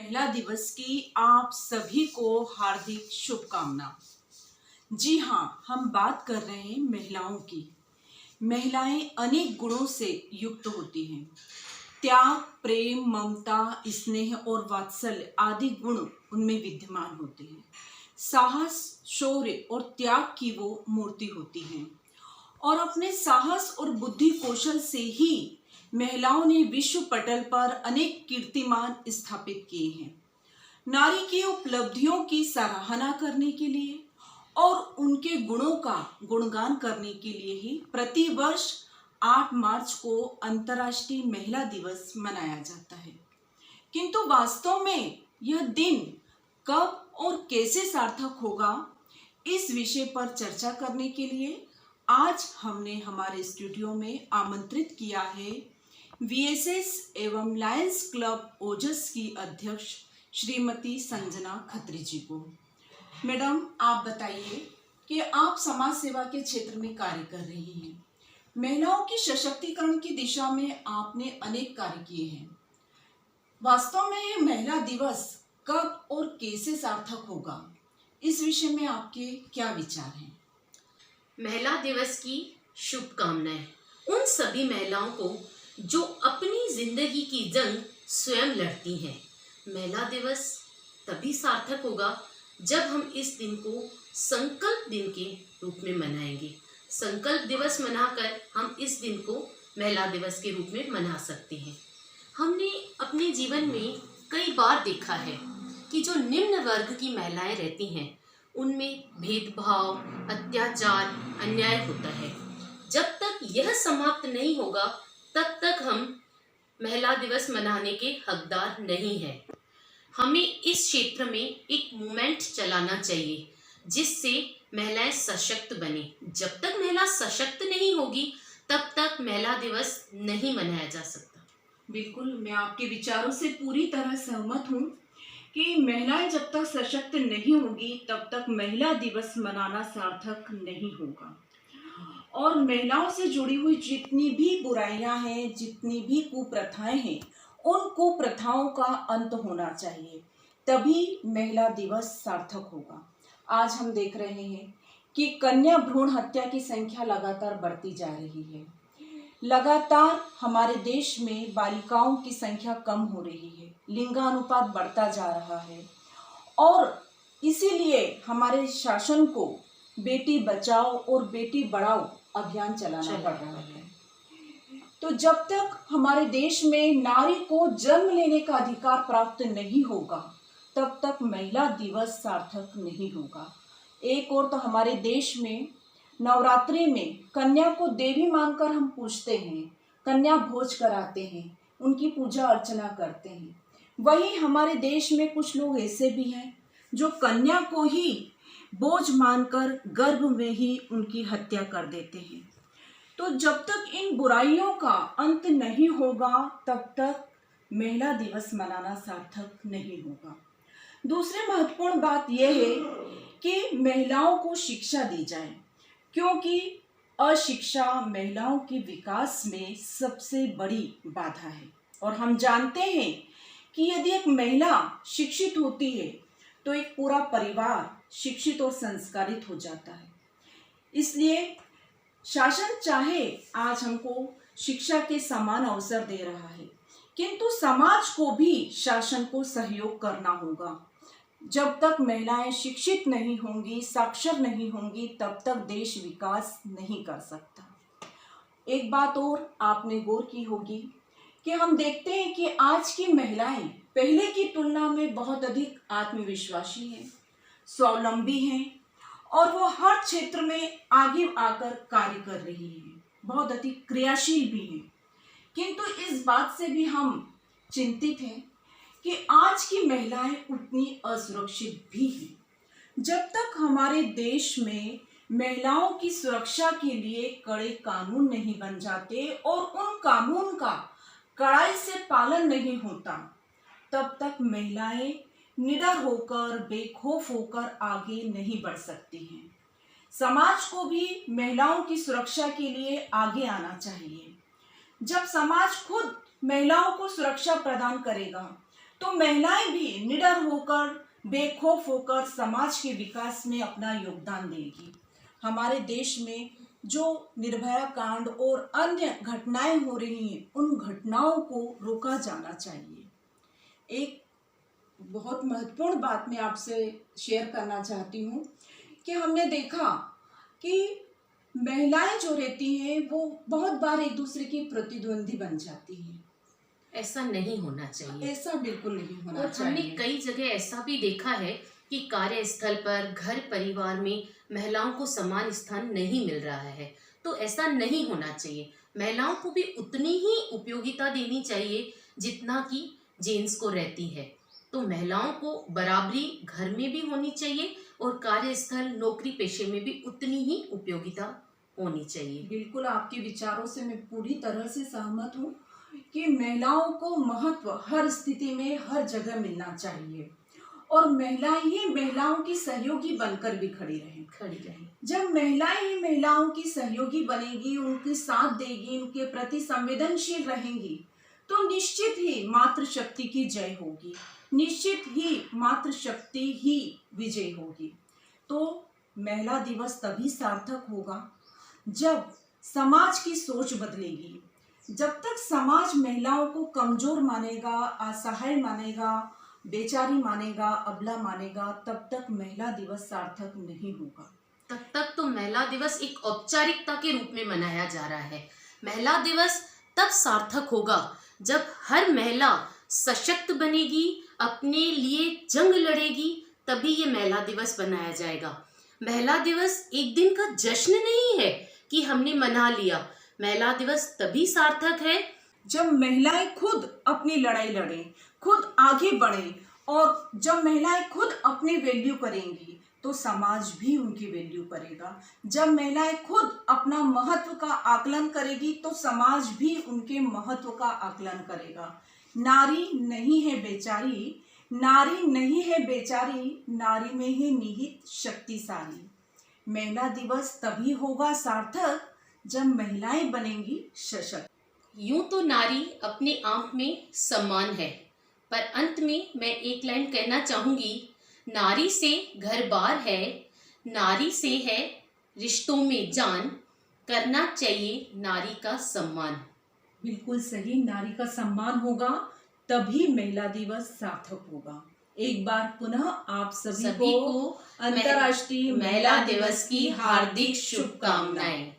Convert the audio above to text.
महिला दिवस की आप सभी को हार्दिक शुभकामना। जी हाँ, हम बात कर रहे हैं महिलाओं की। महिलाएं अनेक गुणों से युक्त होती हैं। त्याग, प्रेम, ममता, स्नेह और वात्सल्य आदि गुण उनमें विद्यमान होते हैं। साहस, शौर्य और त्याग की वो मूर्ति होती हैं और अपने साहस और बुद्धि कौशल से ही महिलाओं ने विश्व पटल पर अनेक कीर्तिमान स्थापित किए हैं। नारी की उपलब्धियों की सराहना करने के लिए और उनके गुणों का गुणगान करने के लिए ही प्रतिवर्ष 8 मार्च को अंतर्राष्ट्रीय महिला दिवस मनाया जाता है। किंतु वास्तव में यह दिन कब और कैसे सार्थक होगा, इस विषय पर चर्चा करने के लिए आज हमने हमारे स्टूडियो में आमंत्रित किया है वीएसएस एवं लायंस क्लब ओजस की अध्यक्ष श्रीमती संजना खत्री जी को। मैडम, आप बताइए कि आप समाज सेवा के क्षेत्र में कार्य कर रही हैं। महिलाओं की सशक्तिकरण की दिशा में आपने अनेक कार्य किए हैं। वास्तव में ये महिला दिवस कब और कैसे सार्थक होगा, इस विषय में आपके क्या विचार हैं? महिला दिवस की शुभकामनाएं उन सभी महिलाओं को जो अपनी जिंदगी की जंग स्वयं लड़ती हैं। महिला दिवस तभी सार्थक होगा जब हम इस दिन को संकल्प दिन के रूप में मनाएंगे। संकल्प दिवस मनाकर हम इस दिन को महिला दिवस के रूप में मना सकते हैं। हमने अपने जीवन में कई बार देखा है कि जो निम्न वर्ग की महिलाएं रहती हैं उनमें भेदभाव, अत्याचार, अन्याय होता है। जब तक यह समाप्त नहीं होगा तब तक हम महिला दिवस मनाने के हकदार नहीं हैं। हमें इस क्षेत्र में एक मूवमेंट चलाना चाहिए जिससे महिलाएं सशक्त बने। जब तक महिला सशक्त नहीं होगी तब तक महिला दिवस नहीं मनाया जा सकता। बिल्कुल, मैं आपके विचारों से पूरी तरह सहमत हूँ कि महिलाएं जब तक सशक्त नहीं होगी तब तक महिला दिवस मनाना सार्थक नहीं होगा। और महिलाओं से जुड़ी हुई जितनी भी बुराइयां हैं, जितनी भी कुप्रथाएं हैं, उन कुप्रथाओं का अंत होना चाहिए, तभी महिला दिवस सार्थक होगा। आज हम देख रहे हैं कि कन्या भ्रूण हत्या की संख्या लगातार बढ़ती जा रही है। लगातार हमारे देश में बालिकाओं की संख्या कम हो रही है, लिंगानुपात बढ़ता जा रहा है और इसीलिए हमारे शासन को बेटी बचाओ और बेटी बढ़ाओ अभियान चलाना पड़ रहा है। तो जब तक हमारे देश में नारी को जन्म लेने का अधिकार प्राप्त नहीं होगा तब तक महिला दिवस सार्थक नहीं होगा। एक और तो हमारे देश में नवरात्रि में कन्या को देवी मानकर हम पूजते हैं, कन्या भोज कराते हैं, उनकी पूजा अर्चना करते हैं। वहीं हमारे देश में कुछ लोग ऐसे भी हैं जो कन्या को ही बोझ मानकर गर्भ में ही उनकी हत्या कर देते हैं। तो जब तक इन बुराइयों का अंत नहीं होगा तब तक महिला दिवस मनाना सार्थक नहीं होगा। दूसरी महत्वपूर्ण बात यह है कि महिलाओं को शिक्षा दी जाए, क्योंकि अशिक्षा महिलाओं के विकास में सबसे बड़ी बाधा है। और हम जानते हैं कि यदि एक महिला शिक्षित होती है तो एक पूरा परिवार शिक्षित और संस्कारित हो जाता है। इसलिए शासन चाहे आज हमको शिक्षा के समान अवसर दे रहा है, किंतु समाज को भी शासन को सहयोग करना होगा। जब तक महिलाएं शिक्षित नहीं होंगी, साक्षर नहीं होंगी, तब तक देश विकास नहीं कर सकता। एक बात और आपने गौर की होगी कि हम देखते हैं कि आज की महिलाएं पहले की तुलना में बहुत अधिक आत्मविश्वासी हैं, स्वावलंबी हैं और वो हर क्षेत्र में आगे आकर कार्य कर रही हैं, बहुत अधिक क्रियाशील भी हैं। किंतु इस बात से भी हम चिंतित हैं कि आज की महिलाएं उतनी असुरक्षित भी हैं। जब तक हमारे देश में महिलाओं की सुरक्षा के लिए कड़े कानून नहीं बन जाते और उन कानून का कड़ाई से पालन नहीं होता, तब तक महिलाएं निडर होकर, बेखौफ होकर आगे नहीं बढ़ सकती हैं। समाज को भी महिलाओं की सुरक्षा के लिए आगे आना चाहिए। जब समाज खुद महिलाओं को सुरक्षा प्रदान करेगा तो महिलाएं भी निडर होकर, बेखौफ होकर समाज के विकास में अपना योगदान देगी। हमारे देश में जो निर्भया कांड और अन्य घटनाएं हो रही हैं, उन घटनाओं को रोका जाना चाहिए। एक बहुत महत्वपूर्ण बात मैं आपसे शेयर करना चाहती हूँ कि हमने देखा कि महिलाएं जो रहती हैं वो बहुत बार एक दूसरे की प्रतिद्वंदी बन जाती हैं। ऐसा नहीं होना चाहिए। ऐसा बिल्कुल नहीं होना और हमने चाहिए। कई जगह ऐसा भी देखा है कि कार्यस्थल पर, घर परिवार में महिलाओं को समान स्थान नहीं मिल रहा है। तो ऐसा नहीं होना चाहिए। महिलाओं को भी उतनी ही उपयोगिता देनी चाहिए जितना कि जेंट्स को रहती है। तो महिलाओं को बराबरी घर में भी होनी चाहिए और कार्यस्थल, नौकरी पेशे में भी उतनी ही उपयोगिता होनी चाहिए। बिल्कुल आपके विचारों से मैं पूरी तरह से सहमत हूँ कि महिलाओं को महत्व हर स्थिति में, हर जगह मिलना चाहिए और महिलाएं ही महिलाओं की सहयोगी बनकर भी खड़ी रहें। जब महिलाएं ही महिलाओं की सहयोगी बनेगी, उनकी साथ देगी, उनके प्रति संवेदनशील रहेंगी, तो निश्चित ही मातृशक्ति की जय होगी, निश्चित ही मातृशक्ति ही विजय होगी। तो महिला दिवस तभी सार्थक होगा जब समाज की सोच बदलेगी। जब तक समाज महिलाओं को कमजोर मानेगा, असहाय मानेगा, बेचारी मानेगा, अबला मानेगा, तब तक महिला दिवस सार्थक नहीं होगा। तब तक तो महिला दिवस एक औपचारिकता के रूप में मनाया जा रहा है। महिला दिवस तब सार्थक होगा जब हर महिला सशक्त बनेगी, अपने लिए जंग लड़ेगी, तभी ये महिला दिवस मनाया जाएगा। महिला दिवस एक दिन का जश्न नहीं है कि हमने मना लिया। महिला दिवस तभी सार्थक है जब महिलाएं खुद अपनी लड़ाई लड़ें, खुद आगे बढ़ें, और जब महिलाएं खुद अपनी वैल्यू करेंगी तो समाज भी उनकी वैल्यू करेगा। जब महिलाएं खुद अपना महत्व का आकलन करेगी तो समाज भी उनके महत्व का आकलन करेगा। नारी नहीं है बेचारी, नारी नहीं है बेचारी, नारी में ही निहित शक्ति सारी। महिला दिवस तभी होगा सार्थक जब महिलाएं बनेंगी सशक्त। यूं तो नारी अपने आप में सम्मान है, पर अंत में मैं एक लाइन कहना चाहूंगी, नारी से घर बार है, नारी से है रिश्तों में जान, करना चाहिए नारी का सम्मान। बिल्कुल सही, नारी का सम्मान होगा तभी महिला दिवस सार्थक होगा। एक बार पुनः आप सभी को अंतर्राष्ट्रीय महिला दिवस की हार्दिक शुभकामनाएं।